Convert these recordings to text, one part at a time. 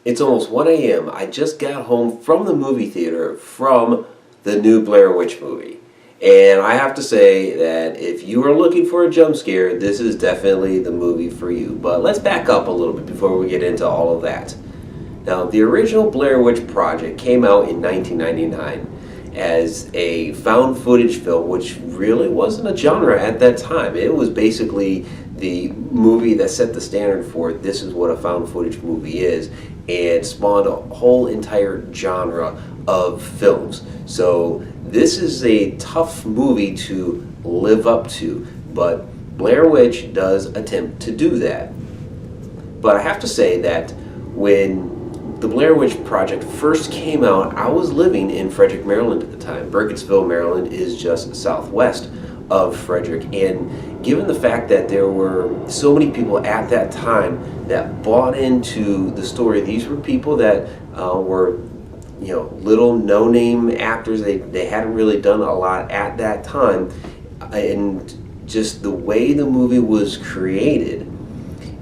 It's almost 1 a.m. I just got home from the movie theater from the new Blair Witch movie. And I have to say that if you are looking for a jump scare, this is definitely the movie for you. But let's back up a little bit before we get into all of that. Now, the original Blair Witch Project came out in 1999 as a found footage film, which really wasn't a genre at that time. It was basically the movie that set the standard for this is what a found footage movie is, and spawned a whole entire genre of films. So this is a tough movie to live up to, but Blair Witch does attempt to do that. But I have to say that when the Blair Witch Project first came out, I was living in Frederick, Maryland at the time. Burkittsville, Maryland is just southwest of Frederick, and given the fact that there were so many people at that time that bought into the story, these were people that were little no-name actors. They hadn't really done a lot at that time, and just the way the movie was created,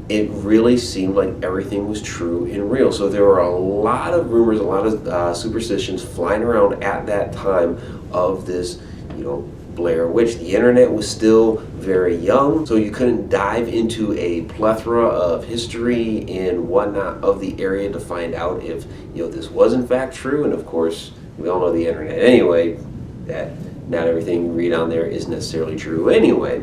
it really seemed like everything was true and real. So there were a lot of rumors, a lot of superstitions flying around at that time of this, Blair Witch. The internet was still very young, so you couldn't dive into a plethora of history and whatnot of the area to find out if this was in fact true. And of course, we all know the internet anyway, that not everything you read on there is necessarily true anyway,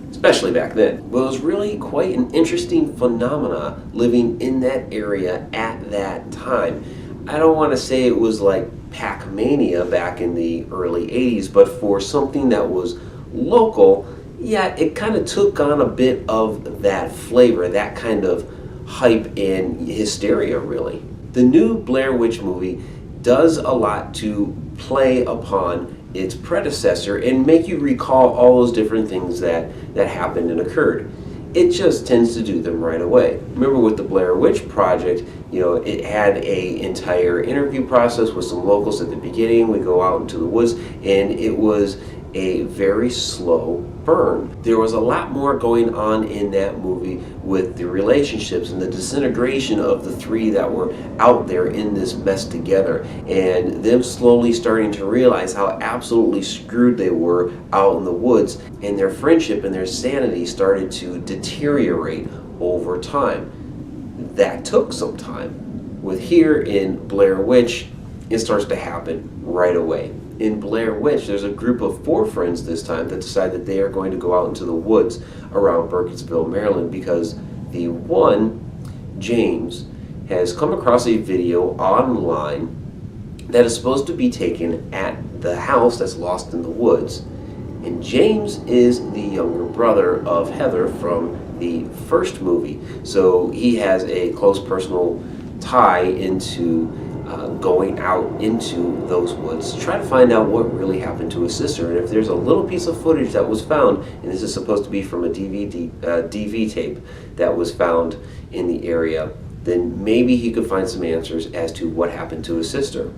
especially back then. But it was really quite an interesting phenomena living in that area at that time. I don't want to say it was like Pac-Mania back in the early 80s, but for something that was local, yeah, it kind of took on a bit of that flavor, that kind of hype and hysteria, really. The new Blair Witch movie does a lot to play upon its predecessor and make you recall all those different things that happened and occurred. It just tends to do them right away. Remember with the Blair Witch Project, it had a entire interview process with some locals at the beginning. We go out into the woods, and it was a very slow burn. There was a lot more going on in that movie with the relationships and the disintegration of the three that were out there in this mess together, and them slowly starting to realize how absolutely screwed they were out in the woods, and their friendship and their sanity started to deteriorate over time. That took some time. With here in Blair Witch, it starts to happen right away. In Blair Witch, there's a group of 4 friends this time that decide that they are going to go out into the woods around Burkittsville, Maryland, because the one, James, has come across a video online that is supposed to be taken at the house that's lost in the woods. And James is the younger brother of Heather from the first movie, so he has a close personal tie into going out into those woods to try to find out what really happened to his sister. And if there's a little piece of footage that was found, and this is supposed to be from a DV tape that was found in the area, then maybe he could find some answers as to what happened to his sister.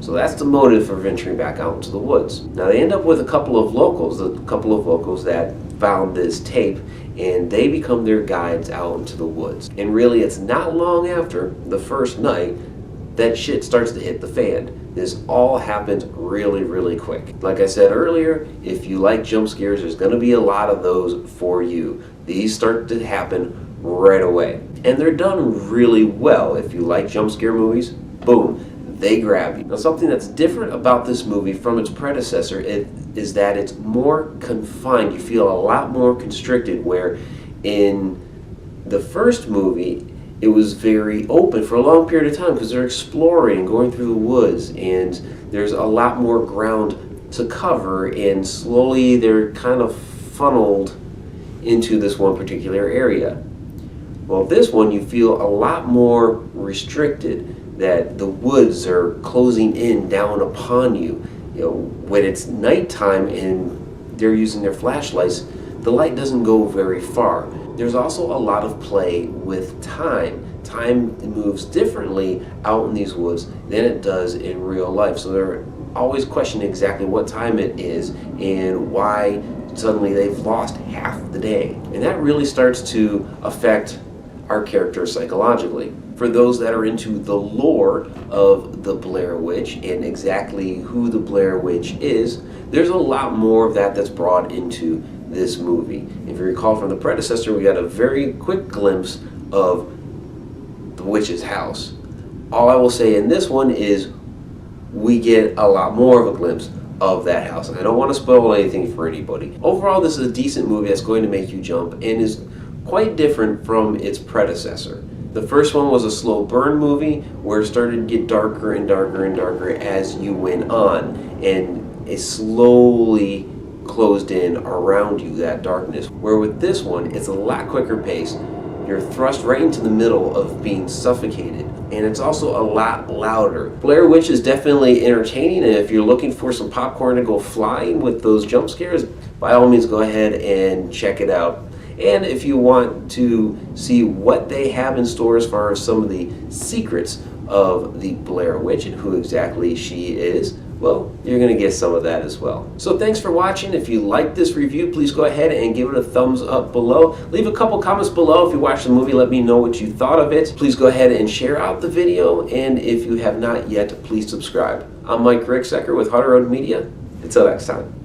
So that's the motive for venturing back out into the woods. Now they end up with a couple of locals that found this tape, and they become their guides out into the woods. And really, it's not long after the first night that shit starts to hit the fan. This all happens really, really quick. Like I said earlier, if you like jump scares, there's going to be a lot of those for you. These start to happen right away. And they're done really well. If you like jump scare movies, boom, they grab you. Now, something that's different about this movie from its predecessor is that it's more confined. You feel a lot more constricted, where in the first movie, it was very open for a long period of time because they're exploring and going through the woods, and there's a lot more ground to cover, and slowly they're kind of funneled into this one particular area. Well, this one you feel a lot more restricted, that the woods are closing in down upon you. When it's nighttime and they're using their flashlights, the light doesn't go very far. There's also a lot of play with time. Time moves differently out in these woods than it does in real life. So they're always questioning exactly what time it is and why suddenly they've lost half the day. And that really starts to affect our characters psychologically. For those that are into the lore of the Blair Witch and exactly who the Blair Witch is, there's a lot more of that that's brought into this movie. If you recall from the predecessor, we got a very quick glimpse of the witch's house. All I will say in this one is we get a lot more of a glimpse of that house. I don't want to spoil anything for anybody. Overall, this is a decent movie that's going to make you jump and is quite different from its predecessor. The first one was a slow burn movie where it started to get darker and darker and darker as you went on, and it slowly closed in around you, that darkness. Where with this one, it's a lot quicker pace. You're thrust right into the middle of being suffocated, and it's also a lot louder. Blair Witch is definitely entertaining, and if you're looking for some popcorn to go flying with those jump scares, by all means go ahead and check it out. And if you want to see what they have in store as far as some of the secrets of the Blair Witch and who exactly she is, well, you're going to get some of that as well. So thanks for watching. If you like this review, please go ahead and give it a thumbs up below. Leave a couple comments below if you watched the movie. Let me know what you thought of it. Please go ahead and share out the video. And if you have not yet, please subscribe. I'm Mike Ricksecker with Hunter Road Media. Until next time.